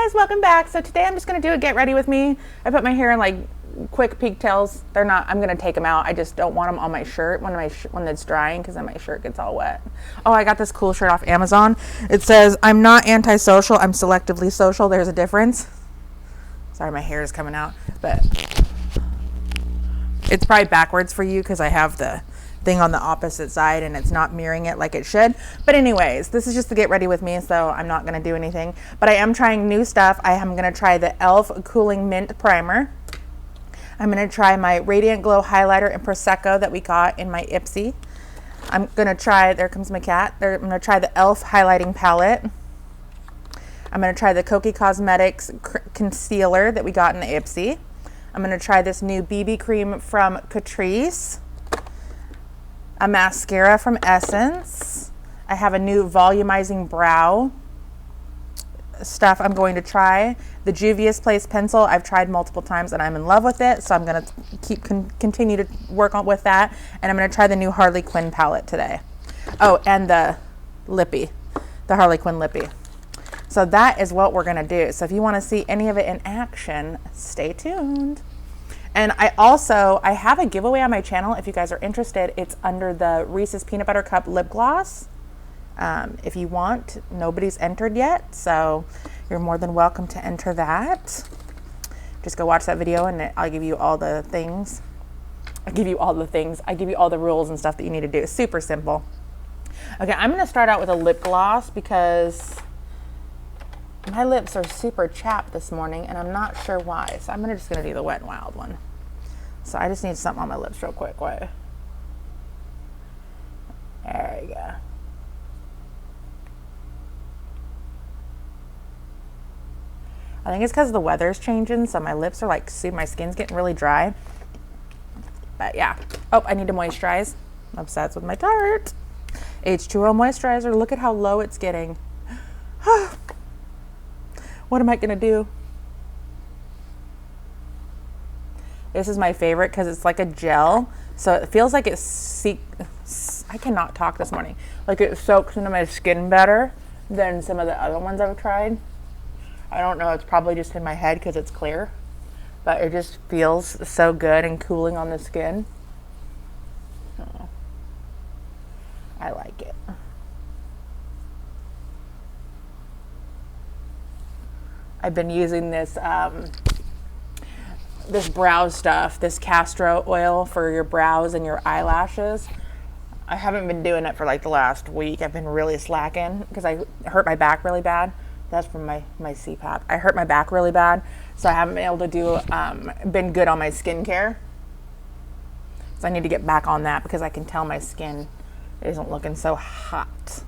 guys, welcome back. So today I'm just gonna do a get ready with me. I put my hair in like quick pigtails. They're not, I'm gonna take them out. I just don't want them on my shirt when it's drying, because then my shirt gets all wet. Oh, I got this cool shirt off Amazon. It says, I'm not antisocial, I'm selectively social. There's a difference. Sorry, my hair is coming out, but it's probably backwards for you because I have the thing on the opposite side and it's not mirroring it like it should. But anyways, this is just to get ready with me, so I'm not going to do anything. But I am trying new stuff. I am going to try the e.l.f. Cooling Mint Primer. I'm going to try my Radiant Glow Highlighter in Prosecco that we got in my Ipsy. I'm going to try, there comes my cat. I'm going to try the e.l.f. Highlighting Palette. I'm going to try the Kokie Cosmetics Concealer that we got in the Ipsy. I'm going to try this new BB cream from Catrice. A mascara from Essence. I have a new volumizing brow stuff I'm going to try. The Juvia's Place pencil, I've tried multiple times and I'm in love with it, so I'm going to continue to work on with that. And I'm going to try the new Harley Quinn palette today. Oh, and the Harley Quinn lippy. So that is what we're going to do. So if you want to see any of it in action, stay tuned. And I have a giveaway on my channel if you guys are interested. It's under the Reese's Peanut Butter Cup lip gloss. If you want, nobody's entered yet, so you're more than welcome to enter that. Just go watch that video and I'll give you all the things. I give you all the rules and stuff that you need to do. It's super simple. Okay, I'm going to start out with a lip gloss because my lips are super chapped this morning and I'm not sure why. So I'm just going to do the Wet n Wild one. So I just need something on my lips real quick. Wait. There you go. I think it's because the weather's changing, so my lips are like, see, my skin's getting really dry. But yeah. Oh, I need to moisturize. I'm obsessed with my Tarte H2O moisturizer. Look at how low it's getting. What am I gonna do? This is my favorite because it's like a gel, so it feels like I cannot talk this morning. Like it soaks into my skin better than some of the other ones I've tried. I don't know, it's probably just in my head because it's clear, but it just feels so good and cooling on the skin. Oh, I like it. I've been using this this brow stuff, this castor oil for your brows and your eyelashes. I haven't been doing it for like the last week. I've been really slacking because I hurt my back really bad. That's from my CPAP. I hurt my back really bad, so I haven't been able to been good on my skincare. So I need to get back on that because I can tell my skin isn't looking so hot.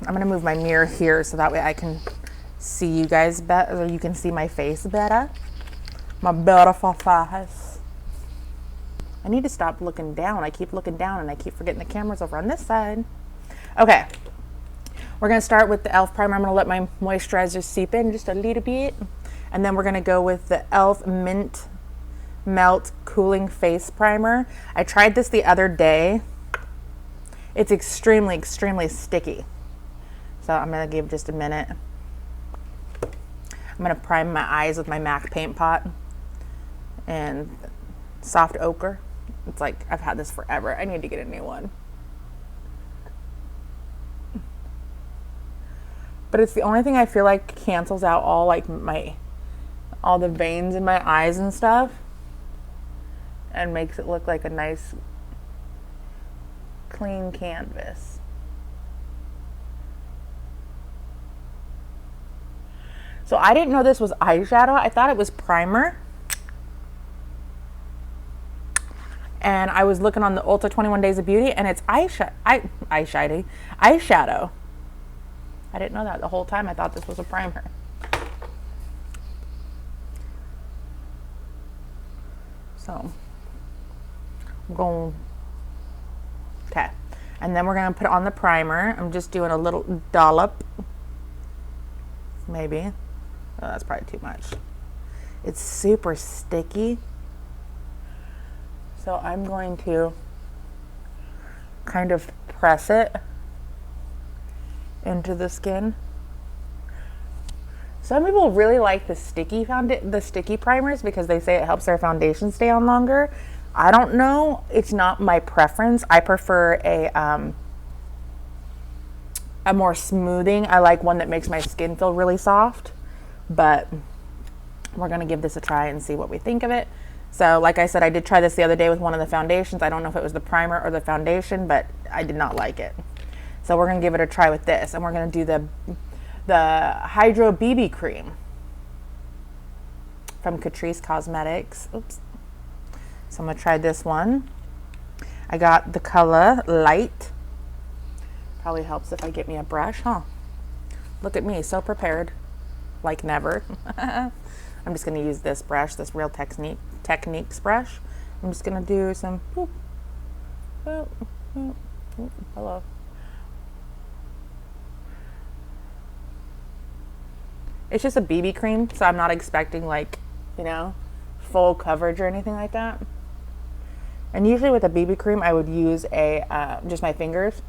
I'm gonna move my mirror here so that way I can see you guys better, or you can see my face better. My beautiful face. I need to stop looking down. I keep looking down and I keep forgetting the camera's over on this side. Okay. We're going to start with the e.l.f. primer. I'm going to let my moisturizer seep in just a little bit. And then we're going to go with the e.l.f. Mint Melt Cooling Face Primer. I tried this the other day. It's extremely, extremely sticky. So I'm going to give just a minute. I'm going to prime my eyes with my MAC paint pot and soft ochre. It's like, I've had this forever. I need to get a new one. But it's the only thing I feel like cancels out all like all the veins in my eyes and stuff and makes it look like a nice clean canvas. So I didn't know this was eyeshadow. I thought it was primer. And I was looking on the Ulta 21 Days of Beauty and it's eyeshadow. I didn't know that the whole time. I thought this was a primer. So I'm going, okay. And then we're gonna put on the primer. I'm just doing a little dollop, maybe. Oh, that's probably too much. It's super sticky. So I'm going to kind of press it into the skin. Some people really like the sticky primers because they say it helps their foundation stay on longer. I don't know. It's not my preference. I prefer a more smoothing. I like one that makes my skin feel really soft, but we're going to give this a try and see what we think of it. So like I said, I did try this the other day with one of the foundations. I don't know if it was the primer or the foundation, but I did not like it. So we're going to give it a try with this, and we're going to do the Hydro BB Cream from Catrice Cosmetics. Oops. So I'm going to try this one. I got the color Light. Probably helps if I get me a brush, huh? Look at me, so prepared. Like never. I'm just going to use this brush, this Real Techniques brush. I'm just going to do some, boop, boop, boop, boop. Hello. It's just a BB cream, so I'm not expecting like, you know, full coverage or anything like that. And usually with a BB cream, I would use just my fingers.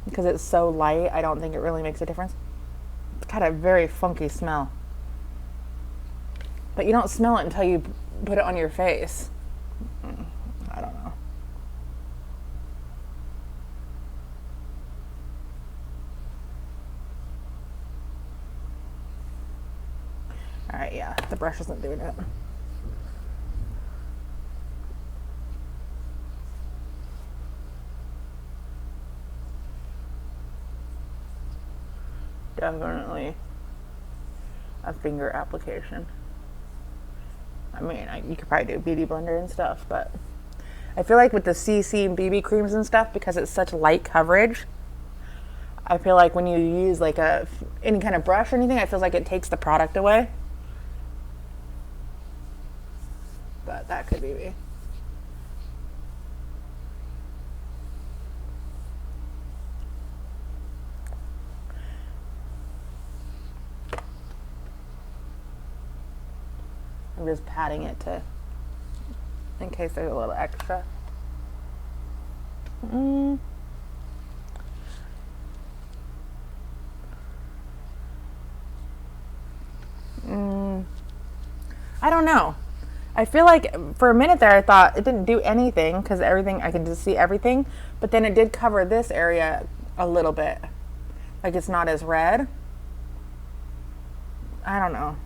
Because it's so light, I don't think it really makes a difference. It's got a very funky smell. But you don't smell it until you put it on your face. I don't know. All right, yeah, the brush isn't doing it. Definitely a finger application. I mean, you could probably do a beauty blender and stuff, but I feel like with the CC and BB creams and stuff, because it's such light coverage, I feel like when you use like any kind of brush or anything, I feel like it takes the product away. But that could be me. I'm just patting it in case there's a little extra. I don't know. I feel like for a minute there I thought it didn't do anything because everything, I can just see everything, but then it did cover this area a little bit. Like it's not as red. I don't know.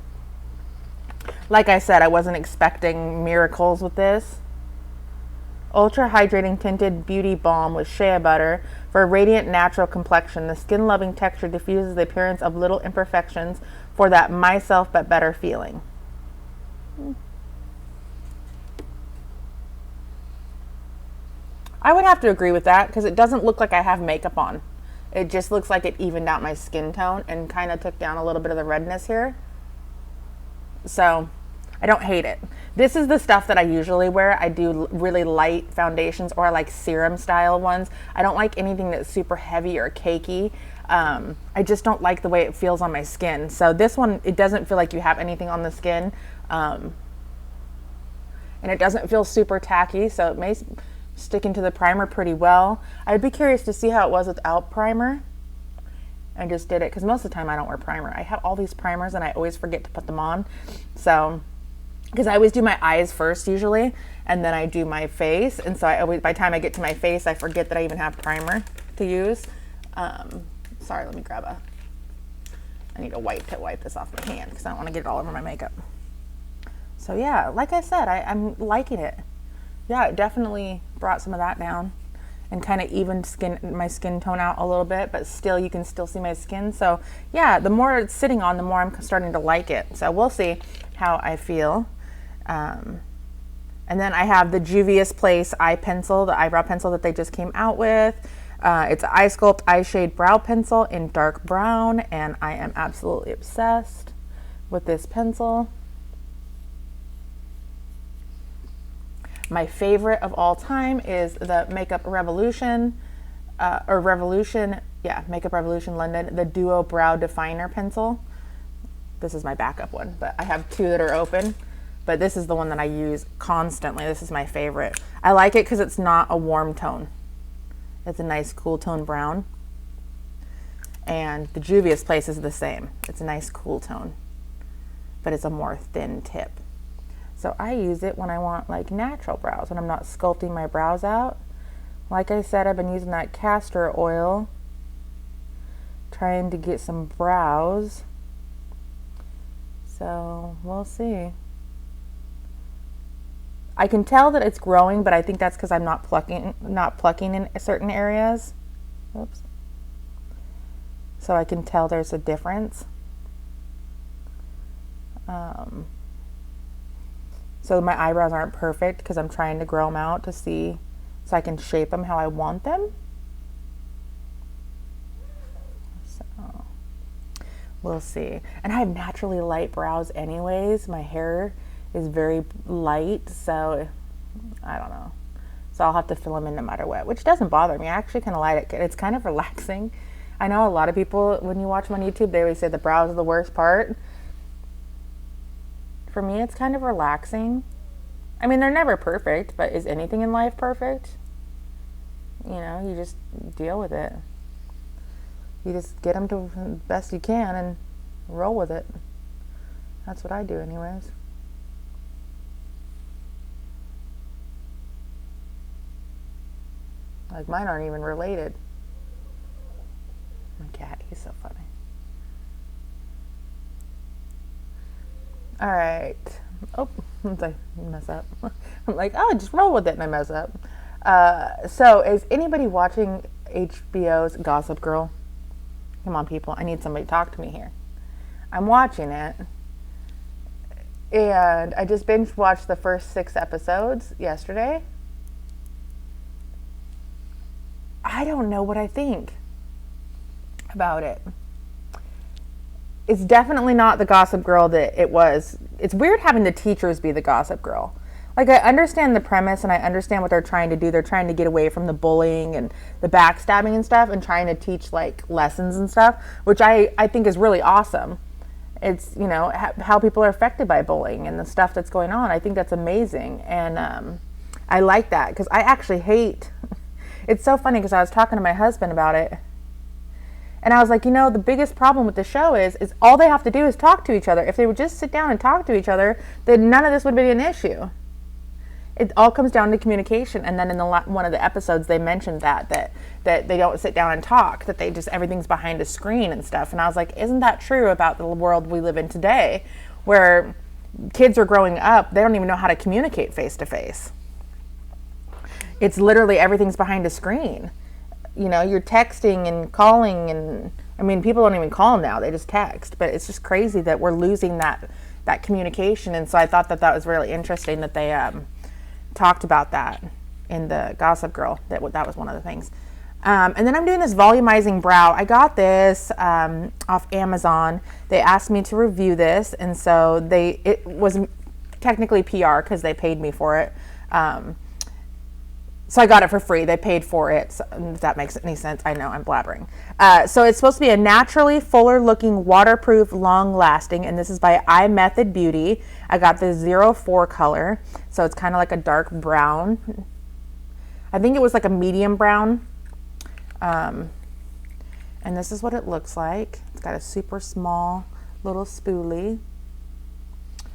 Like I said, I wasn't expecting miracles with this. Ultra hydrating tinted beauty balm with shea butter for a radiant natural complexion. The skin loving texture diffuses the appearance of little imperfections for that myself but better feeling. I would have to agree with that because it doesn't look like I have makeup on. It just looks like it evened out my skin tone and kind of took down a little bit of the redness here. So I don't hate it. This is the stuff that I usually wear. I do really light foundations or like serum style ones. I don't like anything that's super heavy or cakey. I just don't like the way it feels on my skin. So this one, it doesn't feel like you have anything on the skin. And it doesn't feel super tacky, so it may stick into the primer pretty well. I'd be curious to see how it was without primer. I just did it because most of the time I don't wear primer. I have all these primers and I always forget to put them on. So, because I always do my eyes first usually, and then I do my face. And so I always, by the time I get to my face, I forget that I even have primer to use. Sorry, let me grab I need a wipe to wipe this off my hand because I don't want to get it all over my makeup. So yeah, like I said, I'm liking it. Yeah, it definitely brought some of that down and kind of evened my skin tone out a little bit, but still, you can still see my skin. So yeah, the more it's sitting on, the more I'm starting to like it. So we'll see how I feel. And then I have the Juvia's Place eye pencil, the eyebrow pencil that they just came out with. It's an Eye Sculpt Eye Shade Brow Pencil in dark brown, and I am absolutely obsessed with this pencil. My favorite of all time is the Makeup Revolution, Makeup Revolution London, the Duo Brow Definer Pencil. This is my backup one, but I have two that are open, but this is the one that I use constantly. This is my favorite. I like it because it's not a warm tone. It's a nice cool tone brown. And the Juvia's Place is the same. It's a nice cool tone, but it's a more thin tip. So I use it when I want like natural brows, when I'm not sculpting my brows out. Like I said, I've been using that castor oil, trying to get some brows. So we'll see. I can tell that it's growing, but I think that's because I'm not plucking in certain areas. Oops. So I can tell there's a difference. So my eyebrows aren't perfect because I'm trying to grow them out to see, so I can shape them how I want them. So we'll see. And I have naturally light brows anyways. My hair is very light, so I don't know. So I'll have to fill them in no matter what, which doesn't bother me. I actually kind of like it. It's kind of relaxing. I know a lot of people, when you watch them on YouTube, they always say the brows are the worst part. For me, it's kind of relaxing. I mean, they're never perfect, but is anything in life perfect? You know, you just deal with it. You just get them to the best you can and roll with it. That's what I do anyways. Like mine aren't even related. My cat, he's so funny. All right. Oh, I mess up. I'm like, oh, just roll with it, and I mess up. So is anybody watching HBO's Gossip Girl? Come on, people. I need somebody to talk to me here. I'm watching it. And I just binge watched the first 6 episodes yesterday. I don't know what I think about it. It's definitely not the Gossip Girl that it was. It's weird having the teachers be the Gossip Girl. Like, I understand the premise and I understand what they're trying to do. They're trying to get away from the bullying and the backstabbing and stuff and trying to teach like lessons and stuff, which I think is really awesome. It's, you know, how people are affected by bullying and the stuff that's going on. I think that's amazing. And I like that because I actually hate, it's so funny because I was talking to my husband about it. And I was like, you know, the biggest problem with the show is all they have to do is talk to each other. If they would just sit down and talk to each other, then none of this would be an issue. It all comes down to communication. And then in one of the episodes, they mentioned that they don't sit down and talk, that they just, everything's behind a screen and stuff. And I was like, isn't that true about the world we live in today, where kids are growing up, they don't even know how to communicate face to face. It's literally everything's behind a screen. You know, you're texting and calling, and I mean, people don't even call now, they just text. But it's just crazy that we're losing that communication. And so I thought that was really interesting that they talked about that in the Gossip Girl. That was one of the things. And then I'm doing this volumizing brow. I got this off Amazon. They asked me to review this, and so it was technically PR because they paid me for it. So I got it for free. They paid for it. So if that makes any sense, I know I'm blabbering. So it's supposed to be a naturally fuller looking, waterproof, long lasting. And this is by iMethod Beauty. I got the 04 color. So it's kind of like a dark brown. I think it was like a medium brown. And this is what it looks like. It's got a super small little spoolie.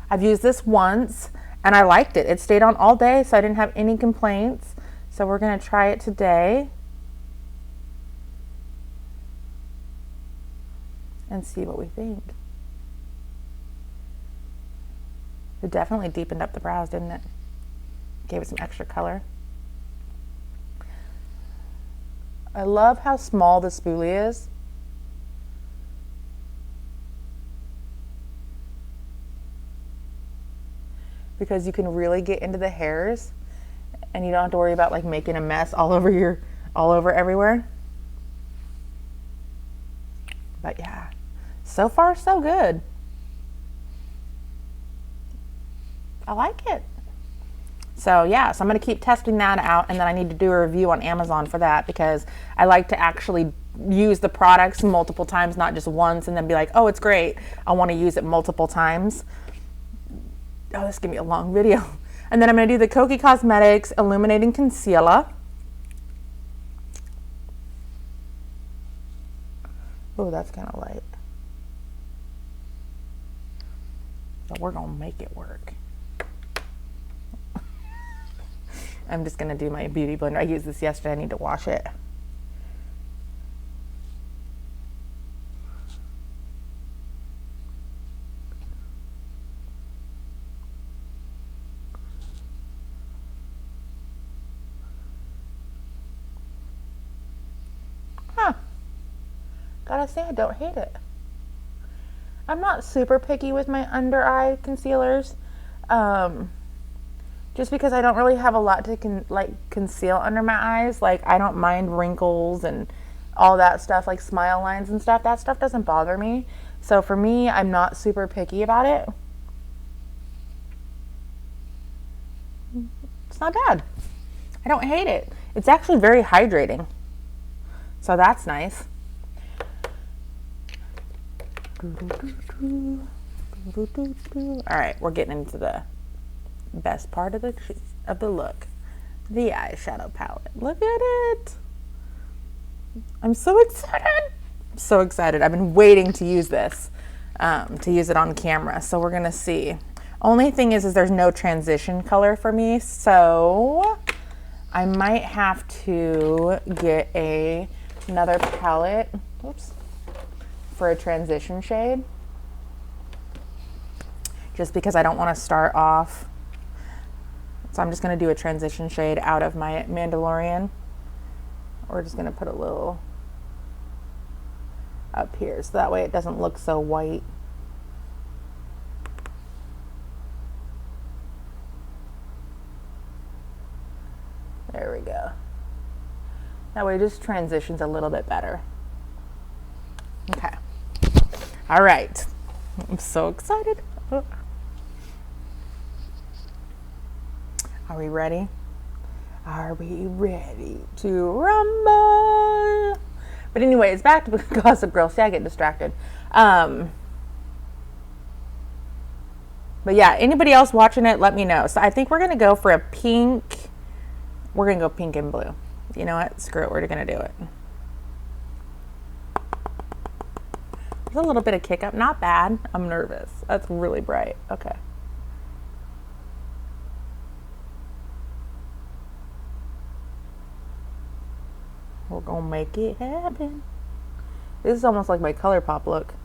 I've used this once and I liked it. It stayed on all day, so I didn't have any complaints. So we're going to try it today and see what we think. It definitely deepened up the brows, didn't it? Gave it some extra color. I love how small the spoolie is. Because you can really get into the hairs. And you don't have to worry about like making a mess all over everywhere. But yeah, so far so good. I like it. So yeah, so I'm going to keep testing that out, and then I need to do a review on Amazon for that because I like to actually use the products multiple times, not just once and then be like, oh, it's great. I want to use it multiple times. Oh, this is going to be a long video. And then I'm going to do the Kokie Cosmetics Illuminating Concealer. Oh, that's kind of light. But we're going to make it work. I'm just going to do my beauty blender. I used this yesterday. I need to wash it. Huh. Gotta say, I don't hate it. I'm not super picky with my under eye concealers. Just because I don't really have a lot to conceal under my eyes. Like, I don't mind wrinkles and all that stuff, like smile lines and stuff. That stuff doesn't bother me. So for me, I'm not super picky about it. It's not bad. I don't hate it. It's actually very hydrating. So that's nice. All right, we're getting into the best part of the look, the eyeshadow palette. Look at it. I'm so excited. So excited. I've been waiting to use this, to use it on camera. So we're gonna see. Only thing is there's no transition color for me, so I might have to get another palette. Oops. For a transition shade, just because I don't want to start off. So I'm just going to do a transition shade out of my Mandalorian. We're just going to put a little up here so that way it doesn't look so white. There we go. That way it just transitions a little bit better. Okay. All right. I'm so excited. Oh. Are we ready? Are we ready to rumble? But anyways, back to Gossip Girl. See, I get distracted. But yeah, anybody else watching it, let me know. So I think we're going to go for a pink. We're going to go pink and blue. You know what? Screw it. We're going to do it. A little bit of kick up, not bad. I'm nervous. That's really bright. Okay. We're gonna make it happen. This is almost like my ColourPop look.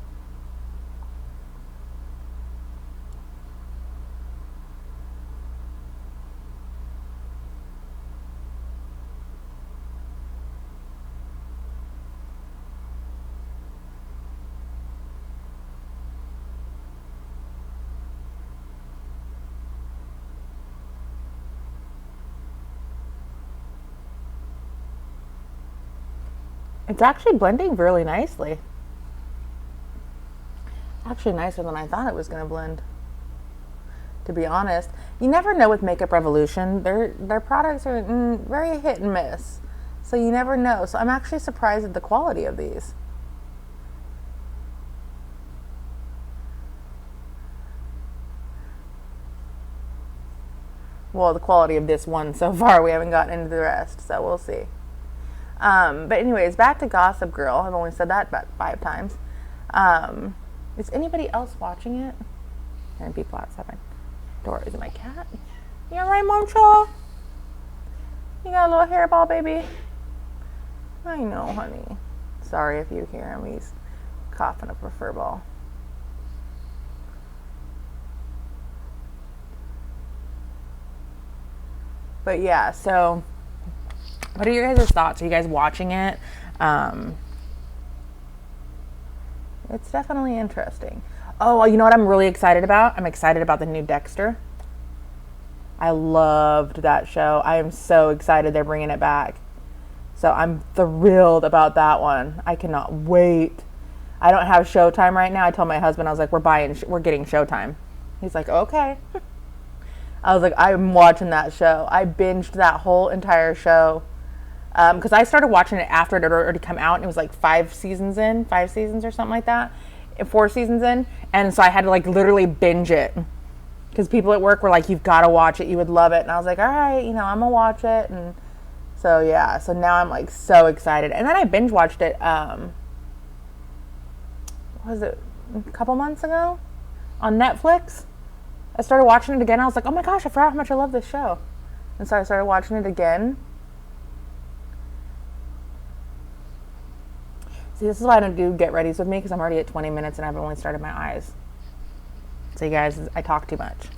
It's actually blending really nicely. Actually nicer than I thought it was going to blend. To be honest, you never know with Makeup Revolution. Their products are very hit and miss. So you never know. So I'm actually surprised at the quality of these. Well, the quality of this one so far. We haven't gotten into the rest, so we'll see. But anyways, back to Gossip Girl. I've only said that about 5 times. Is anybody else watching it? And people outside. Dora, is it my cat? You alright, Momcha? You got a little hairball, baby? I know, honey. Sorry if you hear him. He's coughing up a fur ball. But yeah, so what are your guys' thoughts? Are you guys watching it? It's definitely interesting. Oh, you know what I'm really excited about? I'm excited about the new Dexter. I loved that show. I am so excited they're bringing it back. So I'm thrilled about that one. I cannot wait. I don't have Showtime right now. I told my husband, I was like, we're getting Showtime. He's like, okay. I was like, I'm watching that show. I binged that whole entire show. Because I started watching it after it had already come out, and it was like 5 seasons or something like that, 4 seasons in, and so I had to like literally binge it, because people at work were like, you've got to watch it, you would love it, and I was like, all right, I'm gonna watch it, and so yeah, so now I'm like so excited, and then I binge watched it was it a couple months ago on Netflix. I started watching it again. I was like, oh my gosh, I forgot how much I love this show. And so I started watching it again. See, this is why I don't do get readies with me, because I'm already at 20 minutes and I've only started my eyes. So you guys, I talk too much.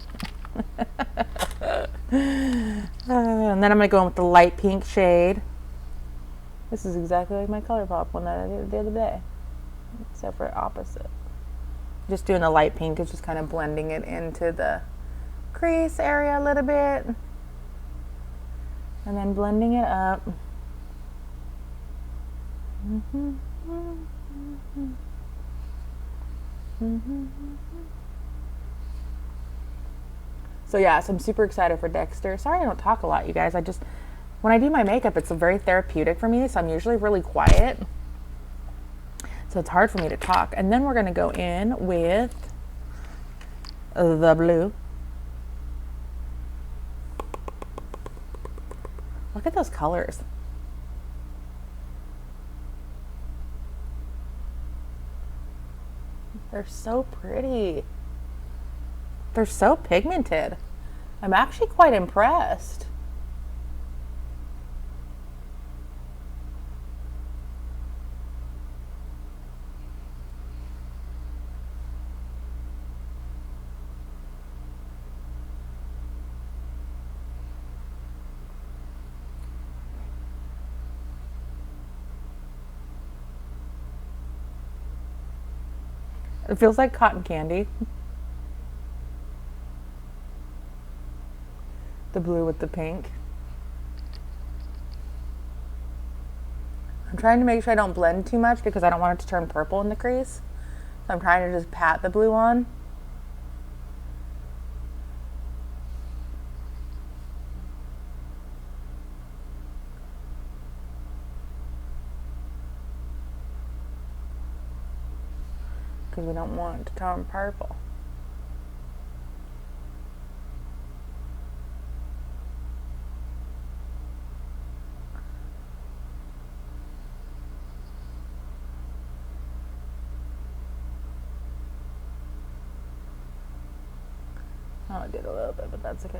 And then I'm going to go in with the light pink shade. This is exactly like my ColourPop one that I did the other day, except for opposite. Just doing the light pink is just kind of blending it into the crease area a little bit. And then blending it up. So yeah, so I'm super excited for Dexter. Sorry I don't talk a lot, you guys. When I do my makeup, it's very therapeutic for me, so I'm usually really quiet. So it's hard for me to talk. And then we're going to go in with the blue. Look at those colors. They're so pretty. They're so pigmented. I'm actually quite impressed. It feels like cotton candy. The blue with the pink. I'm trying to make sure I don't blend too much because I don't want it to turn purple in the crease. So I'm trying to just pat the blue on. Because we don't want it to turn purple. Oh, I did a little bit, but that's okay.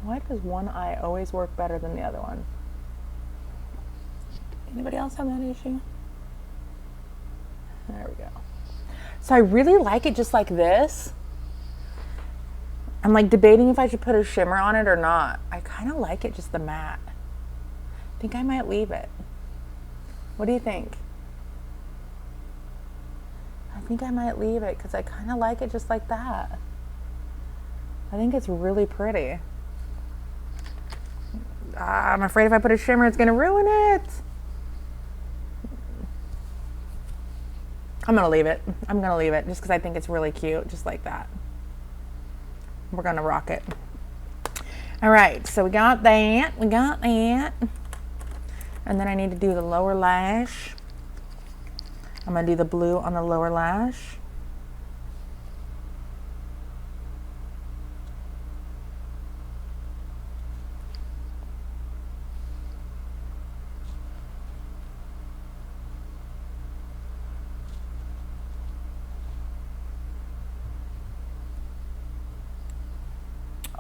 Why does one eye always work better than the other one? Anybody else have that issue? There we go. So I really like it just like this. I'm like debating if I should put a shimmer on it or not. I kind of like it just the matte. I think I might leave it. What do you think? I think I might leave it because I kind of like it just like that. I think it's really pretty. I'm afraid if I put a shimmer, it's going to ruin it. I'm going to leave it. I'm going to leave it just because I think it's really cute, just like that. We're going to rock it. All right, so we got that. We got that. And then I need to do the lower lash. I'm going to do the blue on the lower lash.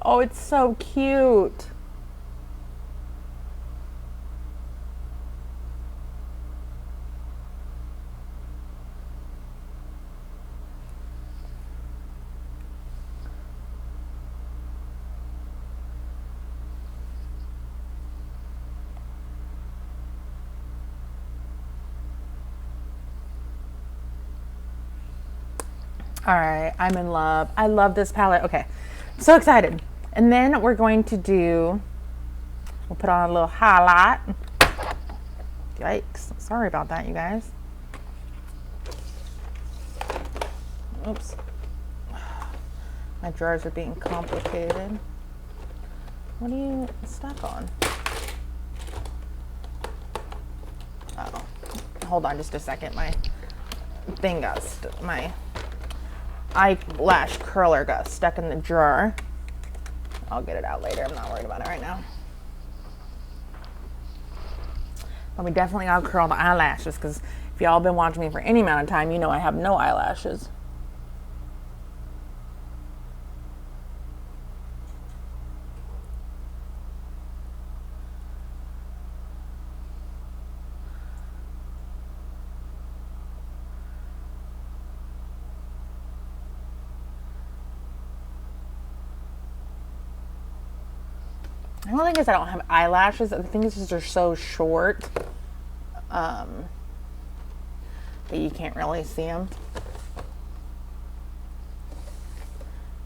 Oh, it's so cute. All right, I'm in love. I love this palette. Okay, I'm so excited. And then we're going to we'll put on a little highlight. Yikes, sorry about that, you guys. Oops. My drawers are being complicated. What are you stuck on? Oh, hold on just a second. My thing got my eyelash curler got stuck in the drawer. I'll get it out later. I'm not worried about it right now. But we definitely gotta curl the eyelashes because if If y'all been watching me for any amount of time, you know I have no eyelashes. The only thing is I don't have eyelashes. The thing is just they're so short that you can't really see them.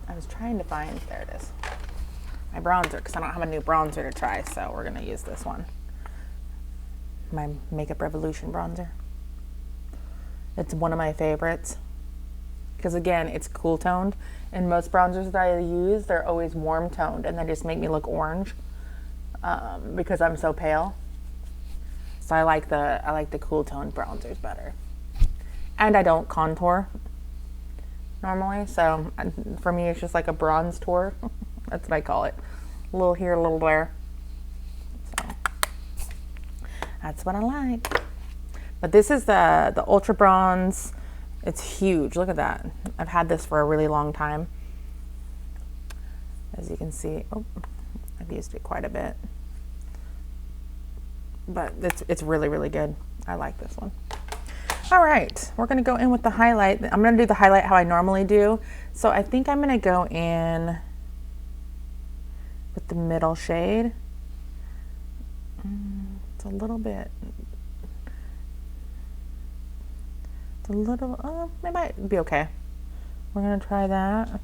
I was trying to find, there it is, my bronzer, because I don't have a new bronzer to try, so we're going to use this one. My Makeup Revolution bronzer. It's one of my favorites because, again, it's cool toned, and most bronzers that I use, they're always warm toned, and they just make me look orange because I'm so pale. So I like the cool toned bronzers better, and I don't contour normally, so for me it's just like a bronze tour. That's what I call it. A little here, a little there. So that's what I like. But this is the Ultra Bronze. It's huge. Look at that. I've had this for a really long time. As you can see, oh, I've used it quite a bit. But it's really, really good. I like this one. All right, we're gonna go in with the highlight. I'm gonna do the highlight how I normally do. So I think I'm gonna go in with the middle shade. It's a little bit, it's a little, oh, it might be okay. We're gonna try that.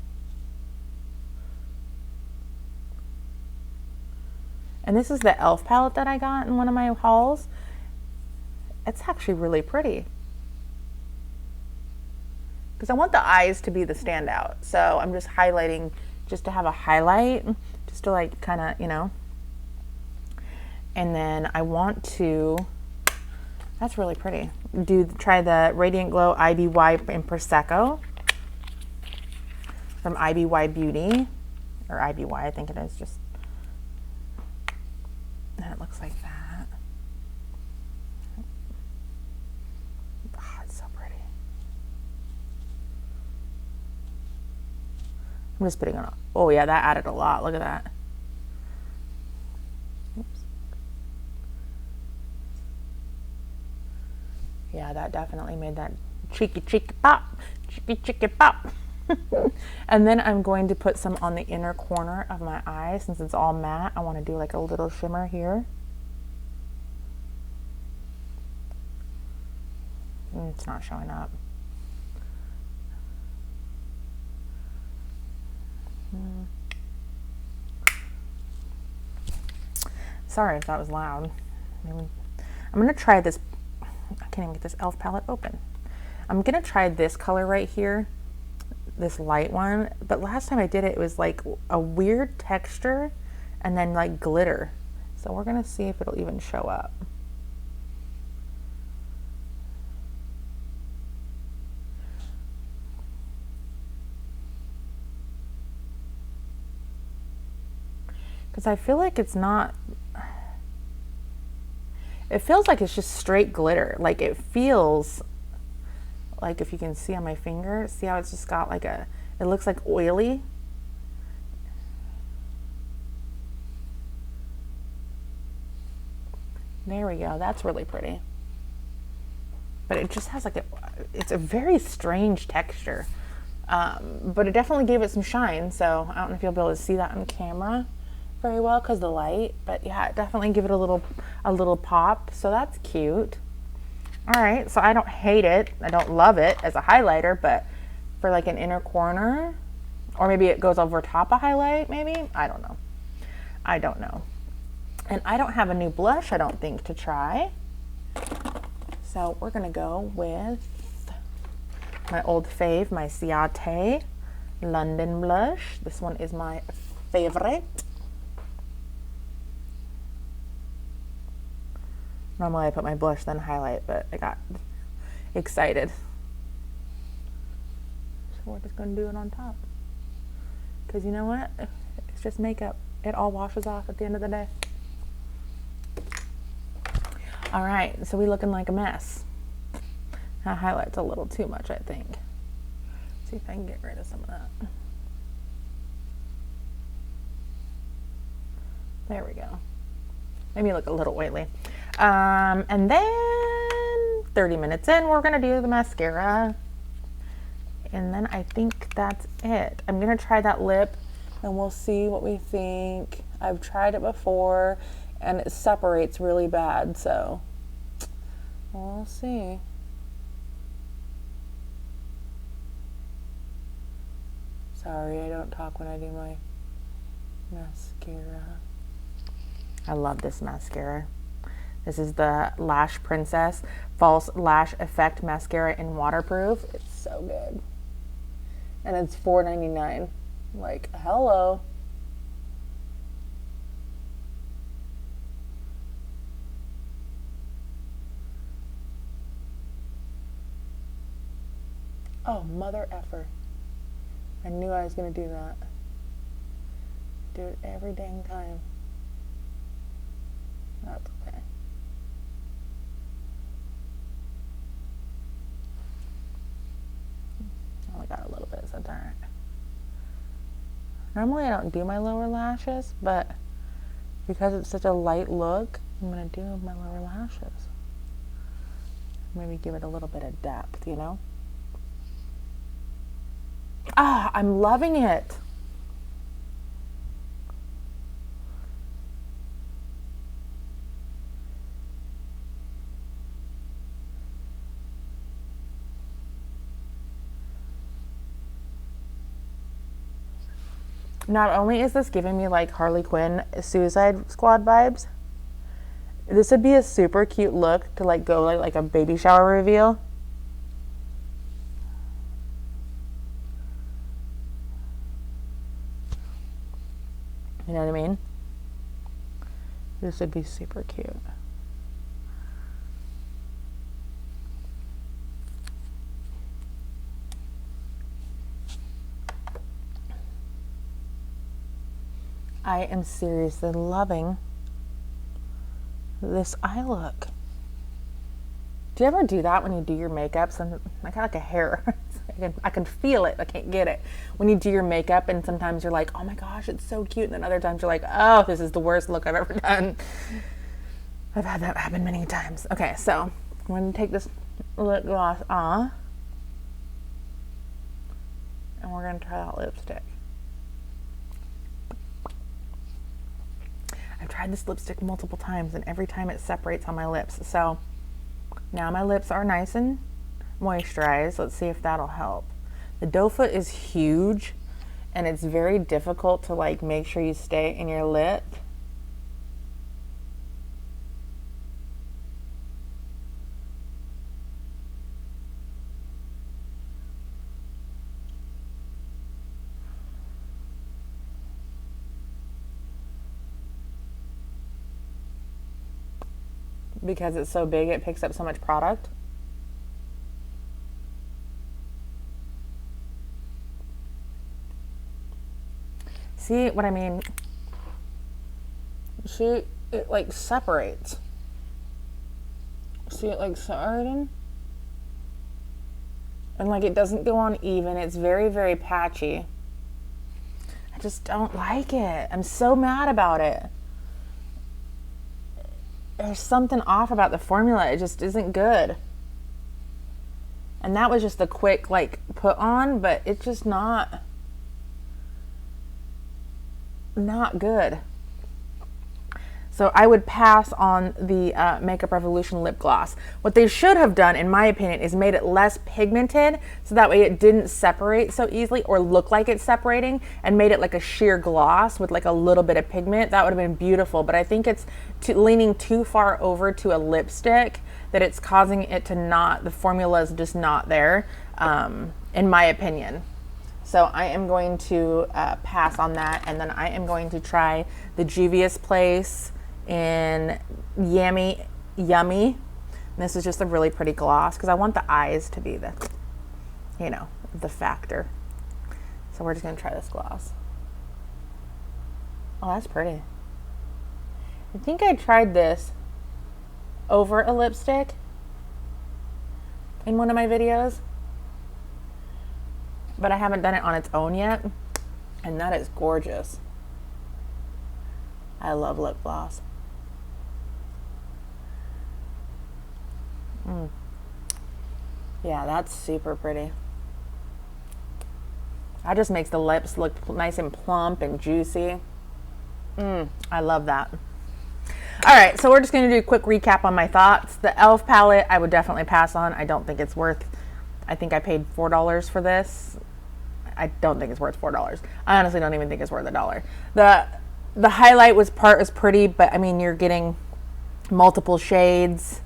And this is the e.l.f. palette that I got in one of my hauls. It's actually really pretty, because I want the eyes to be the standout. So I'm just highlighting just to have a highlight, just to like kind of, you know. And then I want to, that's really pretty, try the Radiant Glow IBY in Prosecco from IBY Beauty, or IBY I think it is, just, and it looks like that. I'm just putting on, oh yeah, that added a lot. Look at that. Oops. Yeah, that definitely made that cheeky pop, cheeky pop. And then I'm going to put some on the inner corner of my eye. Since it's all matte, I want to do like a little shimmer here. It's not showing up. Sorry if that was loud. I'm gonna try this. I can't even get this e.l.f. palette open. I'm gonna try this color right here, this light one. But last time I did it, it was like a weird texture and then like glitter. So we're gonna see if it'll even show up. Because I feel like it's not, it feels like it's just straight glitter. Like it feels like, if you can see on my finger, see how it's just got like a, it looks like oily. There we go, that's really pretty. But it just has like a, it's a very strange texture. But it definitely gave it some shine. So I don't know if you'll be able to see that on camera very well because of the light, but yeah, definitely give it a little pop. So that's cute. All right, so I don't hate it, I don't love it as a highlighter, but for like an inner corner, or maybe it goes over top of highlight, maybe, I don't know. And I don't have a new blush, I don't think, to try. So we're gonna go with my old fave, my Ciate London blush. This one is my favorite. Normally I put my blush then highlight, but I got excited. So we're just gonna do it on top. Because you know what? It's just makeup. It all washes off at the end of the day. All right, so we looking like a mess. That highlights a little too much, I think. See if I can get rid of some of that. There we go. Maybe look a little oily. And then 30 minutes in, we're gonna do the mascara. And then I think that's it. I'm gonna try that lip and we'll see what we think. I've tried it before and it separates really bad, so we'll see. Sorry, I don't talk when I do my mascara. I love this mascara. This is the Lash Princess False Lash Effect Mascara in Waterproof. It's so good. And it's $4.99. Like, hello. Oh, mother effer. I knew I was going to do that. Do it every dang time. That's okay. I only got a little bit, so it's alright. Normally I don't do my lower lashes, but because it's such a light look, I'm going to do my lower lashes. Maybe give it a little bit of depth, you know? Ah, I'm loving it. Not only is this giving me like Harley Quinn Suicide Squad vibes, this would be a super cute look to like go like a baby shower reveal. You know what I mean? This would be super cute. I am seriously loving this eye look. Do you ever do that when you do your makeup? I got like a hair. I can feel it. I can't get it. When you do your makeup and sometimes you're like, oh my gosh, it's so cute. And then other times you're like, oh, this is the worst look I've ever done. I've had that happen many times. Okay, so I'm going to take this lip gloss on. And we're going to try out lipstick. I've tried this lipstick multiple times and every time it separates on my lips. So now my lips are nice and moisturized. Let's see if that'll help. The doe foot is huge and it's very difficult to like make sure you stay in your lip. Because it's so big, it picks up so much product. See what I mean? See, it like separates. See it like separating? And like it doesn't go on even. It's very, very patchy. I just don't like it. I'm so mad about it. There's something off about the formula. It just isn't good. And that was just a quick like put on, but it's just not good. So I would pass on the Makeup Revolution lip gloss. What they should have done, in my opinion, is made it less pigmented so that way it didn't separate so easily or look like it's separating, and made it like a sheer gloss with like a little bit of pigment. That would have been beautiful, but I think it's leaning too far over to a lipstick that it's causing it to not, the formula is just not there, in my opinion. So I am going to pass on that, and then I am going to try the Juvia's Place in Yummy. And this is just a really pretty gloss because I want the eyes to be the, you know, the factor. So we're just going to try this gloss. Oh, that's pretty. I think I tried this over a lipstick, in one of my videos, but I haven't done it on its own yet, and that is gorgeous. I love lip gloss. Yeah, that's super pretty. That just makes the lips look nice and plump and juicy. I love that. All right, so we're just going to do a quick recap on my thoughts. The e.l.f. palette, I would definitely pass on. I don't think it's worth, I think I paid $4 for this. I don't think it's worth $4. I honestly don't even think it's worth $1. The highlight part was pretty, but I mean, you're getting multiple shades.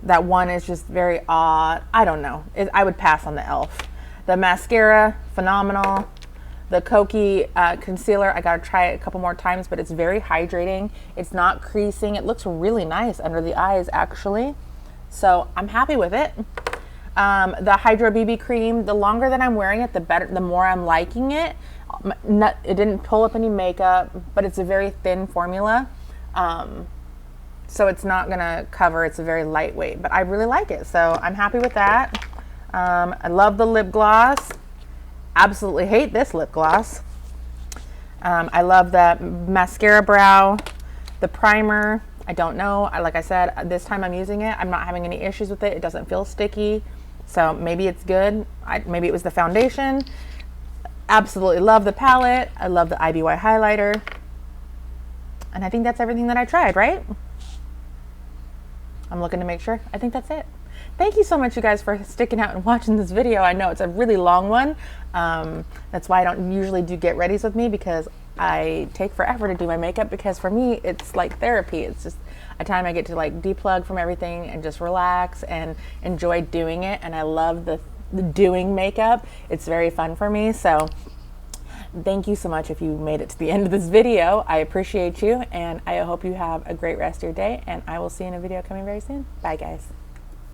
That one is just very odd. I don't know. I would pass on the e.l.f. The mascara, phenomenal. The Kokie concealer, I gotta try it a couple more times, but it's very hydrating. It's not creasing. It looks really nice under the eyes, actually. So I'm happy with it. The Hydra BB cream, the longer that I'm wearing it, the better, the more I'm liking it. It didn't pull up any makeup, but it's a very thin formula. So it's not gonna cover, it's a very lightweight, but I really like it. So I'm happy with that. I love the lip gloss. Absolutely hate this lip gloss. I love the mascara brow, the primer. I don't know. Like I said, this time I'm using it. I'm not having any issues with it. It doesn't feel sticky. So maybe it's good. Maybe it was the foundation. Absolutely love the palette. I love the IBY highlighter. And I think that's everything that I tried, right? I'm looking to make sure. I think that's it. Thank you so much, you guys, for sticking out and watching this video. I know it's a really long one. That's why I don't usually do get readies with me, because I take forever to do my makeup, because for me, it's like therapy. It's just a time I get to like deplug from everything and just relax and enjoy doing it. And I love the doing makeup. It's very fun for me. So thank you so much if you made it to the end of this video. I appreciate you, and I hope you have a great rest of your day, and I will see you in a video coming very soon. Bye, guys.